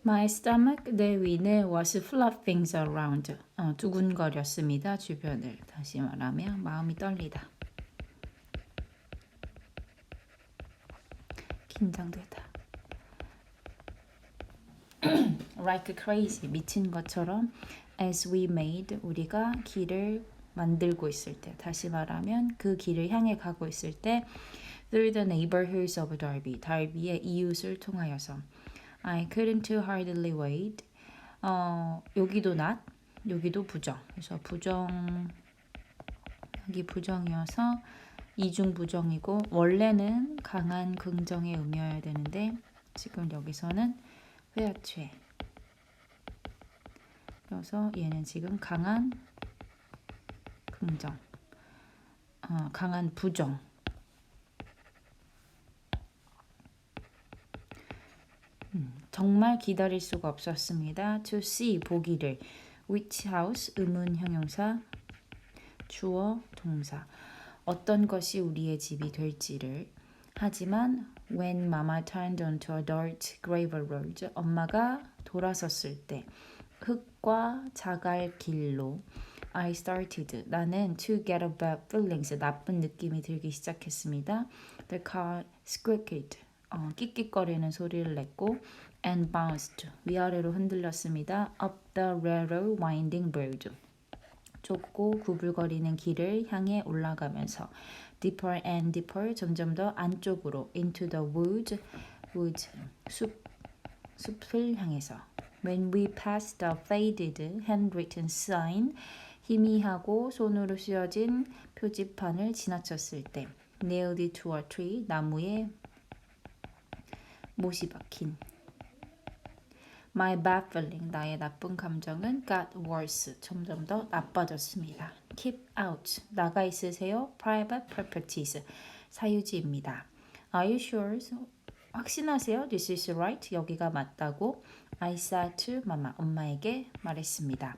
My stomach, 내 위는 was fluffing around. 두근거렸습니다. 주변을. 다시 말하면 마음이 떨리다. 긴장되다. Like crazy, 미친 것처럼 as we made, 우리가 길을 만들고 있을 때, 다시 말하면 그 길을 향해 가고 있을 때 through the neighborhoods of Darby, 달비의 이웃을 통하여서 I couldn't hardly wait. 여기도 not, 여기도 부정. 그래서 부정, 여기 부정이어서 이중 부정이고 원래는 강한 긍정의 의미여야 되는데 지금 여기서는 회화체. 그래서 얘는 지금 강한 긍정, 강한 부정. 정말 기다릴 수가 없었습니다. To see, 보기를. Which house, 의문 형용사, 주어, 동사. 어떤 것이 우리의 집이 될지를. 하지만 when mama turned onto a dirt gravel road, 엄마가 돌아섰을 때 흙과 자갈 길로 I started, 나는 to get a bad feelings, 나쁜 느낌이 들기 시작했습니다. The car squeaked, 끽끽거리는 소리를 냈고 and bounced, 위아래로 흔들렸습니다. Up the narrow winding road, 좁고 구불거리는 길을 향해 올라가면서 deeper and deeper, 점점 더 안쪽으로 into the woods, 숲을 향해서 when we passed the faded handwritten sign, 희미하고 손으로 씌워진 표지판을 지나쳤을 때 nailed to a tree, 나무에 못이 박힌 My bad feeling, 나의 나쁜 감정은 got worse, 점점 더 나빠졌습니다. Keep out, 나가 있으세요. Private properties, 사유지입니다. Are you sure? 확신하세요? This is right, 여기가 맞다고. I said to mama, 엄마에게 말했습니다.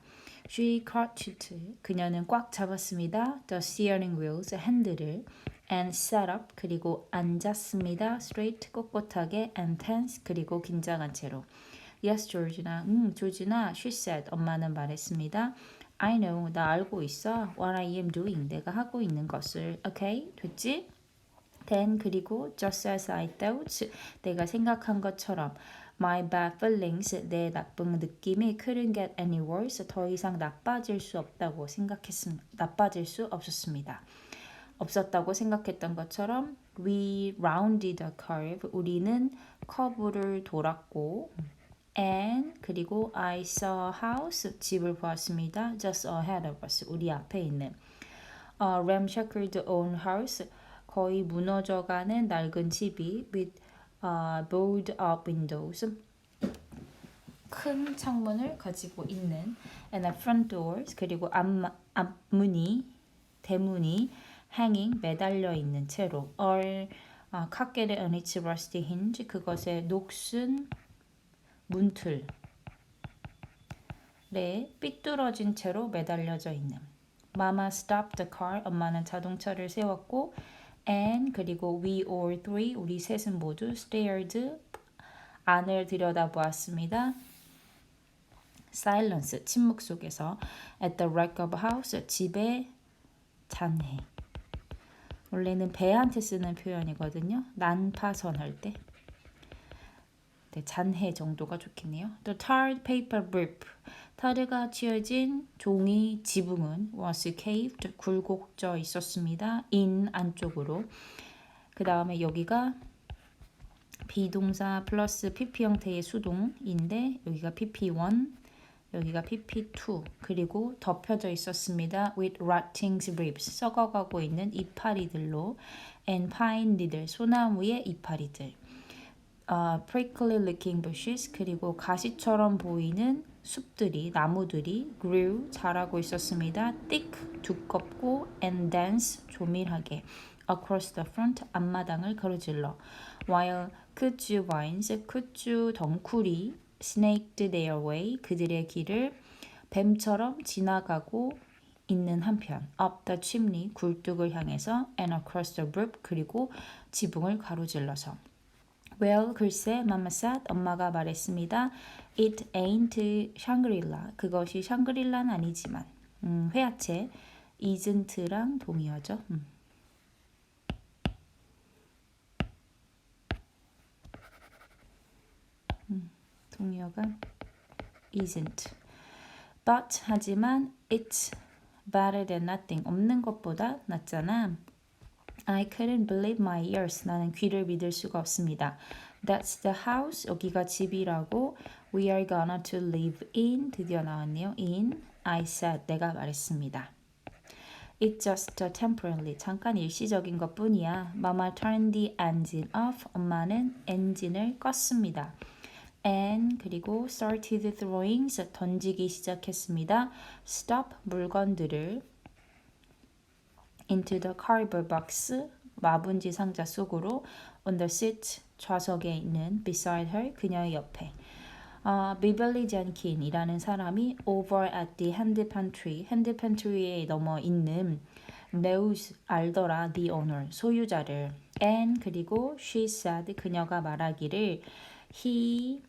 She clutched, 그녀는 꽉 잡았습니다. The steering wheels, 핸들을. And sat up, 그리고 앉았습니다. Straight, 꼿꼿하게. And tense, 그리고 긴장한 채로. Yes, Georgina. 조지나, she said. 엄마는 말했습니다. I know, 나 알고 있어. What I am doing, 내가 하고 있는 것을. Okay, 됐지? Then, 그리고 just as I thought, 내가 생각한 것처럼 my bad feelings, 내 나쁜 느낌이 couldn't get any worse, 더 이상 나빠질 수 없었습니다. 없었다고 생각했던 것처럼 we rounded a curve, 우리는 커브를 돌았고 and 그리고 I saw a house, 집을 보았습니다. just ahead of us, 우리 앞에 있는 ramshackled old house, 거의 무너져가는 낡은 집이 with board up windows, 큰 창문을 가지고 있는 and a front doors, 그리고 앞문이 대문이 hanging, 매달려 있는 채로 or cocked on its rusty hinge, 그것의 녹슨 문틀에 삐뚤어진 채로 매달려져 있는. Mama stopped the car, 엄마는 자동차를 세웠고 and 그리고 we all three, 우리 셋은 모두 stared, 안을 들여다보았습니다. Silence, 침묵 속에서 at the wreck of a house, 집의 잔해. 원래는 배한테 쓰는 표현이거든요. 난파선할 때. 네, 잔해 정도가 좋겠네요. The tarred paper roof, 타르가 쥐어진 종이 지붕은 was caved, 굴곡져 있었습니다. in, 안쪽으로. 그 다음에 여기가 비동사 플러스 pp 형태의 수동인데 여기가 pp1, 여기가 pp2, 그리고 덮여져 있었습니다. with rotting ribs, 썩어가고 있는 이파리들로 and pine needles, 소나무의 이파리들. prickly looking bushes, 그리고 가시처럼 보이는 숲들이, 나무들이 grew, 자라고 있었습니다. thick, 두껍고 and dense, 조밀하게 across the front, 앞마당을 가로질러 while kudzu vines, kudzu 덩쿨이 snaked their way, 그들의 길을 뱀처럼 지나가고 있는 한편 up the chimney, 굴뚝을 향해서 and across the roof, 그리고 지붕을 가로질러서 Well, 글쎄, Mama said, 엄마가 말했습니다. It ain't Shangri-La. 그것이 샹그릴라는 아니지만. 회화체, isn't랑 동의어죠. 동의어가 isn't. But, 하지만, it's better than nothing. 없는 것보다 낫잖아. I couldn't believe my ears. 나는 귀를 믿을 수가 없습니다. That's the house. 여기가 집이라고. We are gonna to live in. 드디어 나왔네요. In. I said. 내가 말했습니다. It's just temporarily. 잠깐 일시적인 것뿐이야. Mama turned the engine off. 엄마는 엔진을 껐습니다. And 그리고 started throwing. 던지기 시작했습니다. Stop. 물건들을 into the cardboard box, 마분지 상자 속으로 on the seat, 좌석에 있는 beside her, 그녀의 옆에. Beverly Jenkins이라는 사람이 over at the hand pantry, hand pantry에 넘어 있는 knows, 알더라, the owner, 소유자를. And 그리고 she said, 그녀가 말하기를 he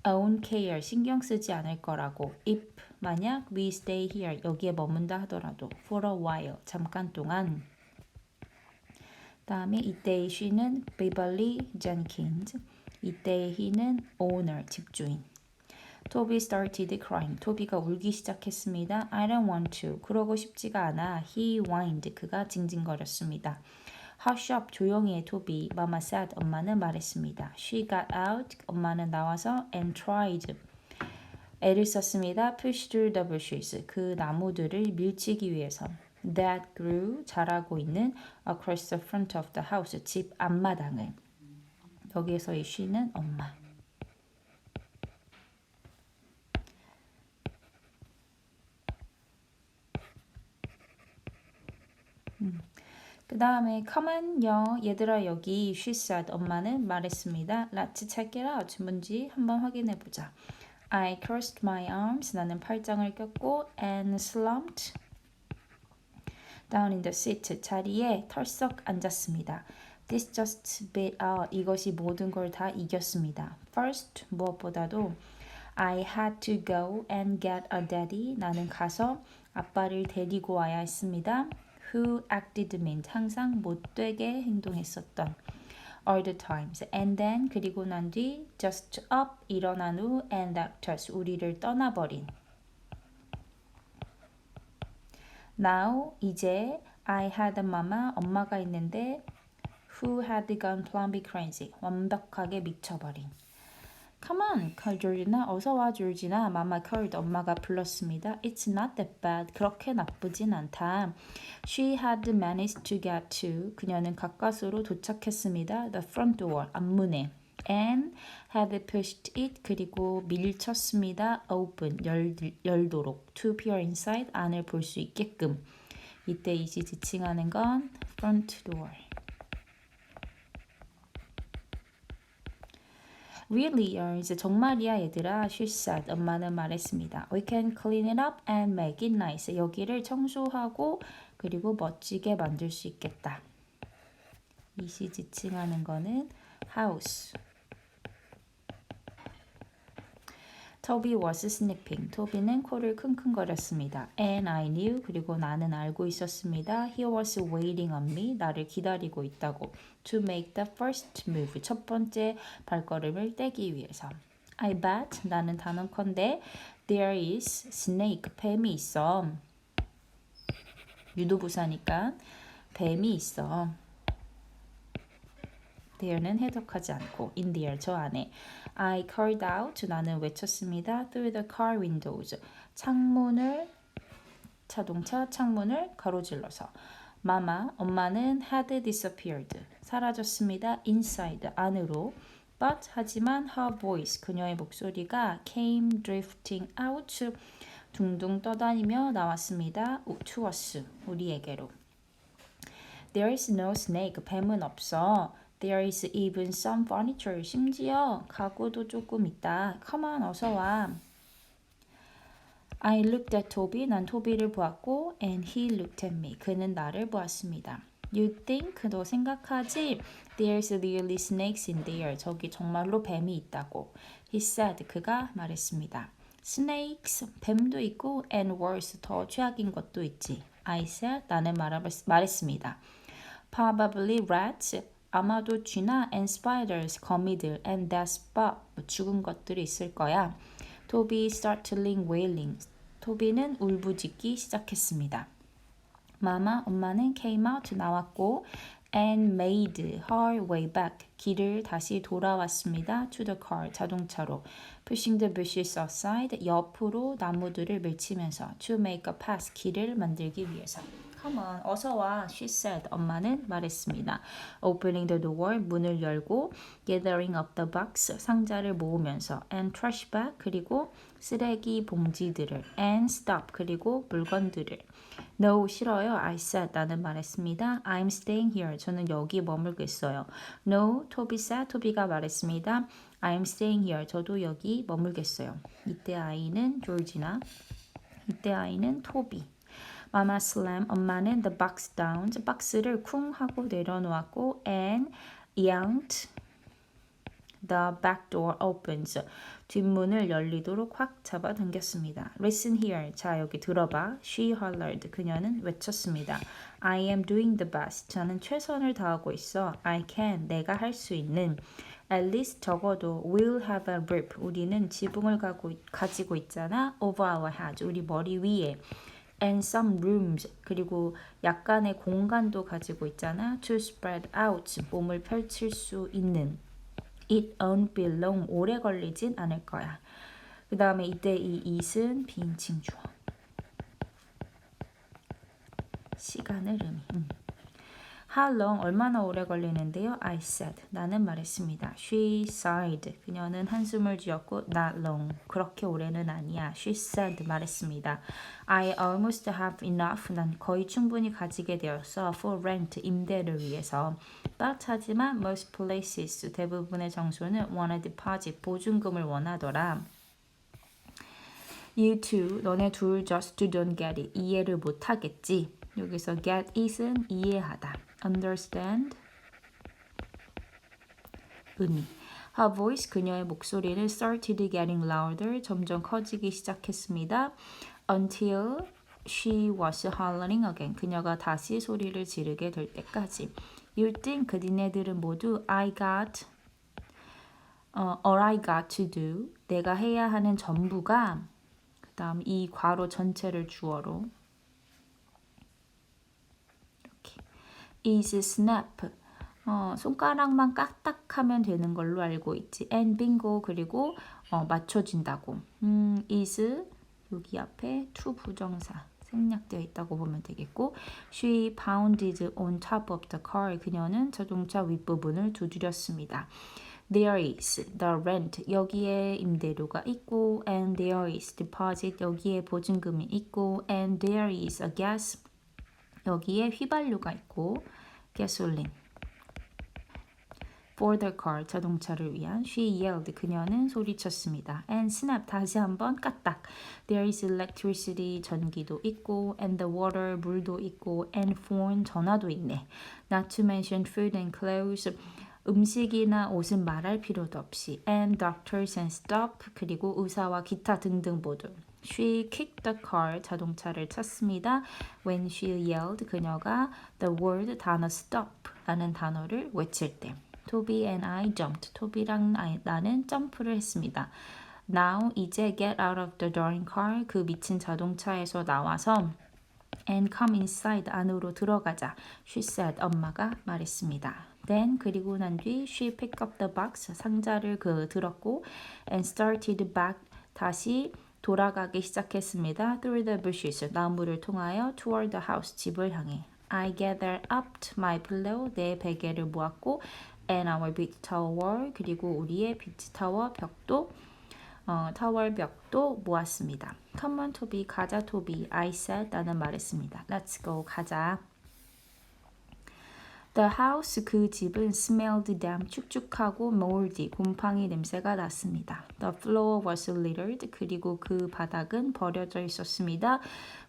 won't care, 신경 쓰지 않을 거라고. If, 만약 we stay here, 여기에 머문다 하더라도 for a while, 잠깐 동안. 다음에 이때의 she는 Beverly Jenkins, 이때의 he는 owner, 집주인. Toby started crying. 토비가 울기 시작했습니다. I don't want to. 그러고 싶지가 않아. He whined. 그가 징징거렸습니다. Hush up. 조용히 해, 토비. Mama said. 엄마는 말했습니다. She got out. 엄마는 나와서 and tried. 애를 썼습니다. Push through the bushes. 그 나무들을 밀치기 위해서. That grew. 자라고 있는 across the front of the house. 집 앞마당을. 여기에서의 she는 엄마. 그 다음에 come on요. 얘들아 여기 she said. 엄마는 말했습니다. Let's check it out. 뭔지 한번 확인해 보자. I crossed my arms. 나는 팔짱을 꼈고 and slumped down in the seat. 자리에 털썩 앉았습니다. This just beat out. 이것이 모든 걸 다 이겼습니다. First, 무엇보다도 I had to go and get a daddy. 나는 가서 아빠를 데리고 와야 했습니다. Who acted meant 항상 못되게 행동했었던 all the times. And then 그리고 난 뒤 just up 일어난 후 and left us 우리를 떠나버린. Now 이제 I had a mama 엄마가 있는데 who had gone plumby crazy 완벽하게 미쳐버린. Come on, 조지나 어서 와 조지나. Mama called. 엄마가 불렀습니다. It's not that bad. 그렇게 나쁘진 않다. She had managed to get to. 그녀는 가까스로 도착했습니다. The front door. 앞문에. And had pushed it. 그리고 밀쳤습니다. Open. 열도록. To peer inside. 안을 볼 수 있게끔. 이때 이제 지칭하는 건 front door. Really, 이제 정말이야 얘들아. She said. 엄마는 말했습니다. We can clean it up and make it nice. 여기를 청소하고 그리고 멋지게 만들 수 있겠다. 이 시 지칭하는 거는 house. Toby was sniffing. 토비는 코를 킁킁거렸습니다. And I knew. 그리고 나는 알고 있었습니다. He was waiting on me. 나를 기다리고 있다고. To make the first move. 첫 번째 발걸음을 떼기 위해서. I bet. 나는 단언컨대 there is snake. 뱀이 있어. 유도부사니까 뱀이 있어. there는 해석하지 않고 in there 저 안에. I called out. 나는 외쳤습니다. Through the car windows. 자동차 창문을 가로질러서. Mama, 엄마는 had disappeared. 사라졌습니다. Inside, 안으로. But, 하지만 her voice, 그녀의 목소리가 came drifting out. 둥둥 떠다니며 나왔습니다. To us, 우리에게로. There is no snake. 뱀은 없어. There is even some furniture. 심지어 가구도 조금 있다. Come on, 어서 와. I looked at Toby. 난 토비를 보았고 and he looked at me. 그는 나를 보았습니다. You think? 너 생각하지? There's really snakes in there. 저기 정말로 뱀이 있다고. He said. 그가 말했습니다. Snakes, 뱀도 있고 and worse, 더 최악인 것도 있지. I said. 나는 말했습니다. Probably rats, 아마도 쥐나 and spiders, 거미들 and that spot, 죽은 것들이 있을 거야. Toby startling wailing. 토비는 울부짖기 시작했습니다. Mama, 엄마는 came out, 나왔고 and made her way back, 길을 다시 돌아왔습니다. To the car, 자동차로. Pushing the bushes aside, 옆으로 나무들을 밀치면서 to make a path, 길을 만들기 위해서. Come on, 어서 와, she said. 엄마는 말했습니다. Opening the door, 문을 열고 gathering up the box, 상자를 모으면서 and trash bag, 그리고 쓰레기 봉지들을 and stop, 그리고 물건들을. No, 싫어요. I said. 나는 말했습니다. I'm staying here. 저는 여기 머물겠어요. No, 토비 said. 토비가 말했습니다. I'm staying here. 저도 여기 머물겠어요. 이때 I는 조지나, 이때 I는 토비. Mama slammed. 엄마는 the box down. 박스를 쿵 하고 내려놓았고 and yanked the back door opens. 뒷문을 열리도록 확 잡아당겼습니다. Listen here. 자, 여기 들어봐. She hollered. 그녀는 외쳤습니다. I am doing the best. 저는 최선을 다하고 있어. I can. 내가 할 수 있는. At least 적어도 we'll have a roof. 우리는 지붕을 가지고 있잖아. Over our heads. 우리 머리 위에. And some rooms. 그리고 약간의 공간도 가지고 있잖아. To spread out. 몸을 펼칠 수 있는. It won't be long. 오래 걸리진 않을 거야. 그 다음에 이때 이 it은 비인칭 주어. 시간을 의미. How long? 얼마나 오래 걸리는데요? I said. 나는 말했습니다. She sighed. 그녀는 한숨을 쥐었고 not long. 그렇게 오래는 아니야. She said. 말했습니다. I almost have enough. 난 거의 충분히 가지게 되었어. For rent. 임대를 위해서. But 하지만 most places. 대부분의 장소는 want a deposit. 보증금을 원하더라. You two. 너네 둘 just don't get it. 이해를 못하겠지. 여기서 get it은 이해하다. Understand 의미. Her voice, 그녀의 목소리는 started getting louder, 점점 커지기 시작했습니다. Until she was hollering again, 그녀가 다시 소리를 지르게 될 때까지. You think, 니네들은 모두 I got, all I got to do, 내가 해야 하는 전부가, 그 다음 이 괄호 전체를 주어로 is snap. 손가락만 까딱하면 되는 걸로 알고 있지. and bingo. 그리고 맞춰진다고. is 여기 앞에 to 부정사 생략되어 있다고 보면 되겠고 she pounded on top of the car. 그녀는 자동차 윗부분을 두드렸습니다. There is the rent. 여기에 임대료가 있고 and there is deposit. 여기에 보증금이 있고 and there is a gas. 여기에 휘발유가 있고 gasoline. For the car, 자동차를 위한. She yelled. 그녀는 소리쳤습니다. And snap. 다시 한번 까딱. There is electricity. 전기도 있고 and the water. 물도 있고 and phone. 전화도 있네. Not to mention food and clothes. 음식이나 옷은 말할 필요도 없이 and doctors and stuff. 그리고 의사와 기타 등등 모두. She kicked the car. 자동차를 쳤습니다. When she yelled. 그녀가 the word 단어 stop 라는 단어를 외칠 때. Toby and I jumped. 토비랑 나는 점프를 했습니다. Now 이제 get out of the darn car. 그 미친 자동차에서 나와서 and come inside. 안으로 들어가자. She said. 엄마가 말했습니다. Then 그리고 난 뒤 she picked up the box. 상자를 들었고 and started back. 다시 돌아가기 시작했습니다. Through the bushes. 나무를 통하여 toward the house. 집을 향해. I gathered up my pillow. 내 베개를 모았고 and our beach towel. 그리고 우리의 비치 타워 벽도 타월 벽도 모았습니다. Come on, 토비. 가자, 토비. I said. 나는 말했습니다. Let's go. 가자. The house. 그 집은 smelled damp. 축축하고 moldy. 곰팡이 냄새가 났습니다. The floor was littered. 그리고 그 바닥은 버려져 있었습니다.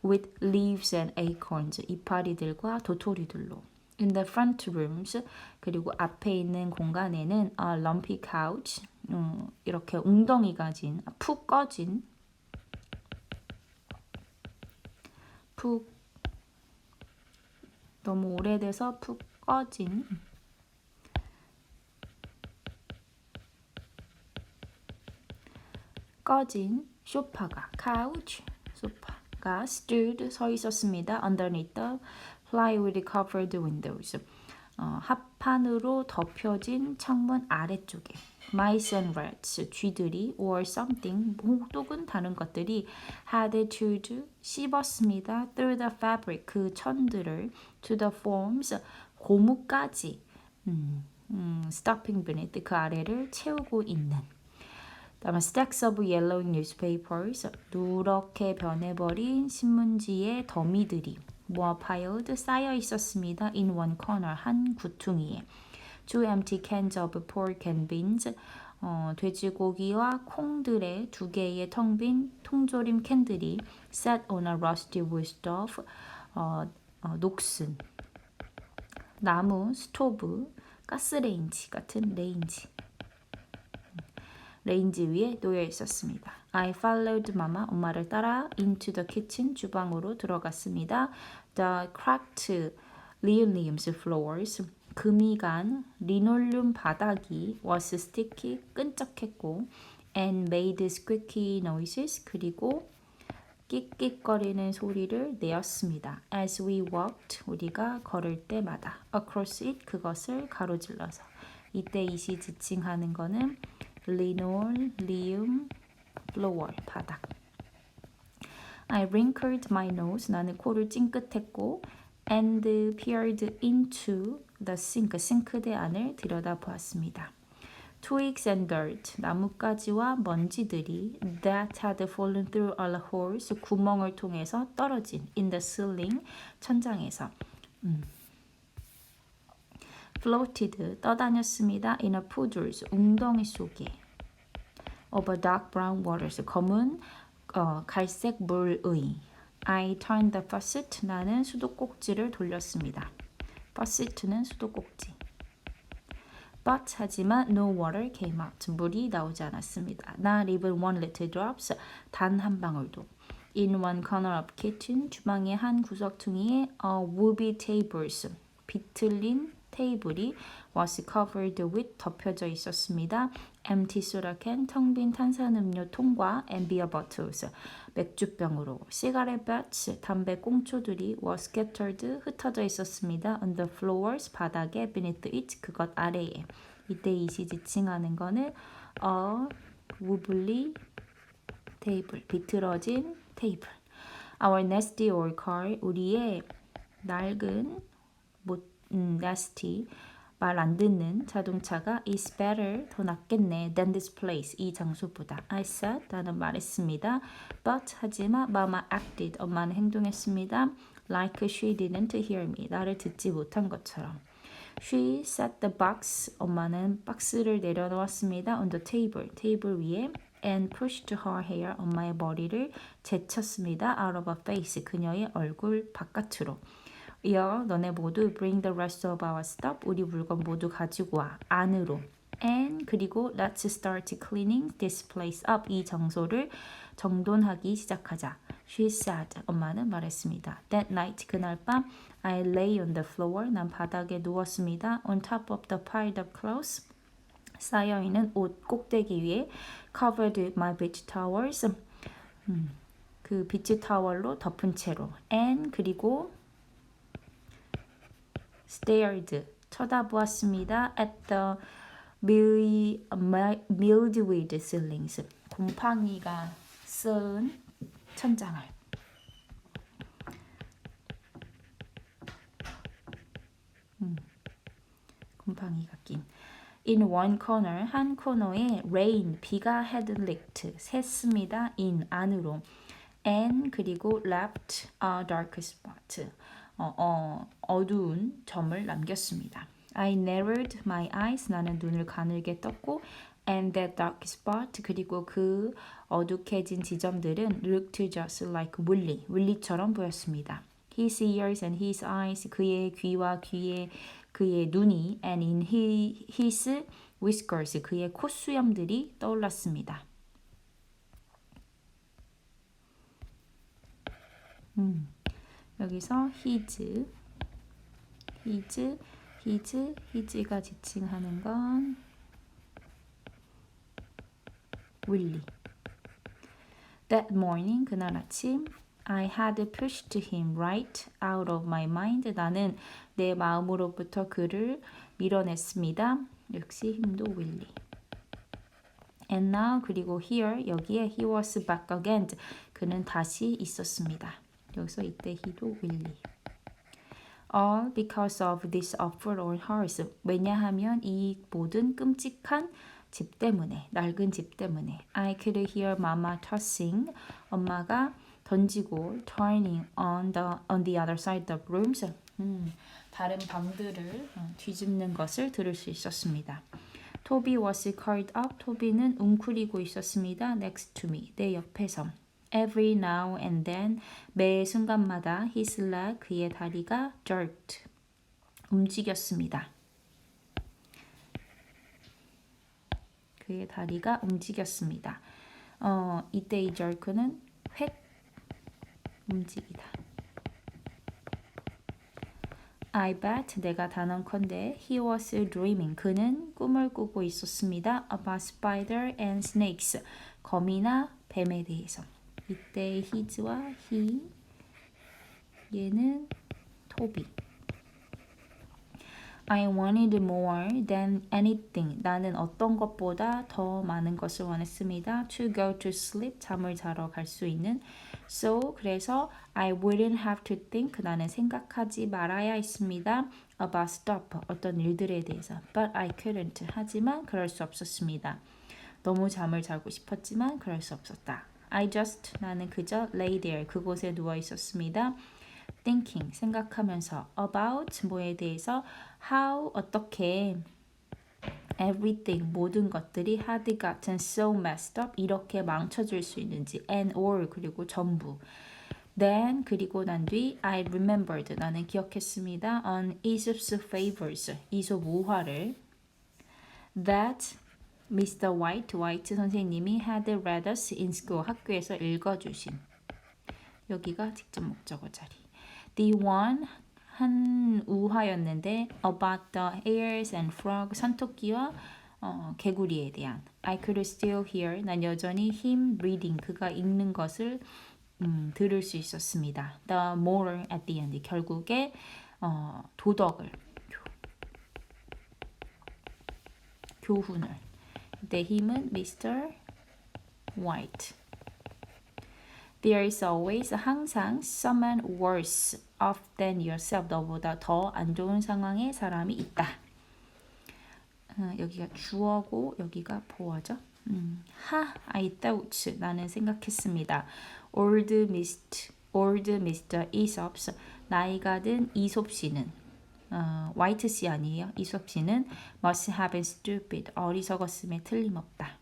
With leaves and acorns. 이파리들과 도토리들로. In the front rooms, 그리고 앞에 있는 공간에는 a lumpy couch, 이렇게 웅덩이가 진, 푹 꺼진, 푹 너무 오래돼서 푹 꺼진 소파가 couch, 소파가 stood 서 있었습니다. Underneath the plywood covered windows. 합판으로 덮여진 창문 아래쪽에 mice and rats, 쥐들이 or something, 혹은 다른 것들이 had chewed, 씹었습니다. through the fabric, 그 천들을 to the forms, 고무까지 stopping beneath, 그 아래를 채우고 있는. 다음에 stacks of yellowing newspapers, 누렇게 변해버린 신문지의 더미들이 모아 piled, 쌓여 있었습니다. in one corner, 한 구퉁이에. two empty cans of pork and beans, 돼지고기와 콩들의 두 개의 텅 빈 통조림 캔들이 set on a rusty wood stove, 녹슨 나무 스토브, 가스레인지 같은 레인지 위에 놓여 있었습니다. I followed mama, 엄마를 따라 into the kitchen, 주방으로 들어갔습니다. The cracked linoleum floors, 금이 간 리놀륨 바닥이 was sticky, 끈적했고 and made squeaky noises, 그리고 끽끽거리는 소리를 내었습니다. As we walked, 우리가 걸을 때마다 across it, 그것을 가로질러서. 이때 이시 지칭하는 거는 linoleum floor, 바닥. I wrinkled my nose, 나는 코를 찡긋했고 and peered into the sink, 싱크대 안을 들여다보았습니다. Twigs and dirt, 나뭇가지와 먼지들이 that had fallen through all holes, 구멍을 통해서 떨어진 in the ceiling, 천장에서 floated, 떠다녔습니다. in a puddles, 웅덩이 속에 over dark brown waters, 검은 갈색 물의. I turned the faucet, 나는 수도꼭지를 돌렸습니다. faucet는 수도꼭지. But 하지만 no water came out, 물이 나오지 않았습니다. Not even one little drops, 단 한 방울도. In one corner of kitchen, 주방의 한 구석퉁이에 a wobbly tables, 비틀린 테이블이 was covered with, 덮여져 있었습니다. Empty soda can, 텅 빈 탄산음료 통과 and beer bottles, 맥주병으로. Cigarette butts, 담배 꽁초들이 were scattered, 흩어져 있었습니다. On the floors, 바닥에, beneath it, 그것 아래에. 이때 이시 지칭하는 거는 a wobbly table, 비틀어진 테이블. Our nasty old car, 우리의 낡은 nasty, 말 안 듣는 자동차가 is better, 더 낫겠네 than this place, 이 장소보다. I said, 나는 말했습니다. But 하지만 mama acted, 엄마는 행동했습니다. Like she didn't hear me, 나를 듣지 못한 것처럼. She set the box, 엄마는 박스를 내려놓았습니다. On the table, 테이블 위에. And pushed her hair, 엄마의 머리를 제쳤습니다. Out of her face, 그녀의 얼굴 바깥으로. 이어 너네 모두 bring the rest of our stuff, 우리 물건 모두 가지고 와, 안으로. And 그리고 let's start cleaning this place up, 이 장소를 정돈하기 시작하자. She said, 엄마는 말했습니다. That night, 그날 밤 I lay on the floor, 난 바닥에 누웠습니다. On top of the piled up clothes, 쌓여있는 옷 꼭대기 위에 covered my beach towels, 그 비치 타월로 덮은 채로. And 그리고 stared, 쳐다보았습니다. at the mildewed ceilings, 곰팡이가 쓴 천장을. 곰팡이가 낀. In one corner, 한 코너에 rain, 비가 had leaked, 샜습니다. in, 안으로. And 그리고 left a dark spot, 어두운 점을 남겼습니다. I narrowed my eyes, 나는 눈을 가늘게 떴고 and that dark spot, 그리고 그 어둑해진 지점들은 looked just like 윌리처럼 보였습니다. his ears and his eyes, 그의 귀와 그의 눈이, and in his whiskers, 그의 콧수염들이 떠올랐습니다. 여기서 his가 지칭하는 건 윌리. That morning, 그날 아침, I had pushed him right out of my mind. 나는 내 마음으로부터 그를 밀어냈습니다. 역시 힘도 윌리. And now, 그리고 here, 여기에 he was back again. 그는 다시 있었습니다. 여기서 이때 he도 윌리. All because of this awful old house. 왜냐하면 이 모든 끔찍한 집 때문에, 낡은 집 때문에. I could hear mama tossing. 엄마가 던지고 turning on the other side of rooms. 다른 방들을 뒤집는 것을 들을 수 있었습니다. Toby was curled up. 토비는 웅크리고 있었습니다. Next to me. 내 옆에서. Every now and then. 매 순간마다 his leg. 그의 다리가 jerked. 움직였습니다. 그의 다리가 움직였습니다. 이때 이 jerk는 획 움직이다. I bet 내가 단언컨대 he was dreaming. 그는 꿈을 꾸고 있었습니다. About spider and snakes. 거미나 뱀에 대해서. 이때 his와 he. 얘는 토비. I wanted more than anything. 나는 어떤 것보다 더 많은 것을 원했습니다. To go to sleep. 잠을 자러 갈 수 있는. So, 그래서 I wouldn't have to think. 나는 생각하지 말아야 했습니다. About stuff. 어떤 일들에 대해서. But I couldn't. 하지만 그럴 수 없었습니다. 너무 잠을 자고 싶었지만 그럴 수 없었다. I just. 나는 그저 lay there. 그곳에 누워 있었습니다. Thinking. 생각하면서. About. 뭐에 대해서. How. 어떻게. Everything. 모든 것들이 had gotten so messed up. 이렇게 망쳐질 수 있는지. And all. 그리고 전부. Then. 그리고 난 뒤. I remembered. 나는 기억했습니다. On Aesop's fables. 이솝 우화를. That Mr. White 선생님이 had read us in school. 학교에서 읽어주신. 여기가 직접 목적어 자리. The one. 한 우화였는데 about the hares and frogs. 산토끼와 개구리에 대한. I could still hear. 난 여전히 him reading. 그가 읽는 것을 들을 수 있었습니다. The moral at the end. 결국에 도덕을 교훈을. 내 힘은 Mr. White. There is always 항상 someone worse off than yourself. 너보다 더 안 좋은 상황에 사람이 있다. 여기가 주어고 여기가 보어죠. I thought. 나는 생각했습니다. Old Mr. Aesop. 나이가 든 이솝 씨는 화이트 씨 아니에요. 이솝 씨는 must have been stupid. 어리석었음에 틀림없다.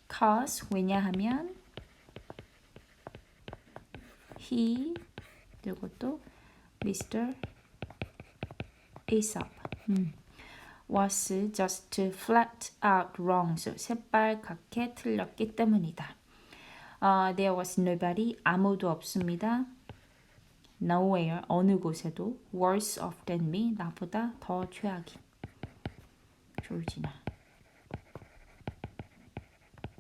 Cause. 왜냐하면 he. 그리고 또 Mr. Aesop. was just flat out wrong. 새빨갛게 틀렸기 때문이다. There was nobody. 아무도 없습니다. Nowhere. 어느 곳에도 worse off than me. 나보다 더 최악인. 조지나.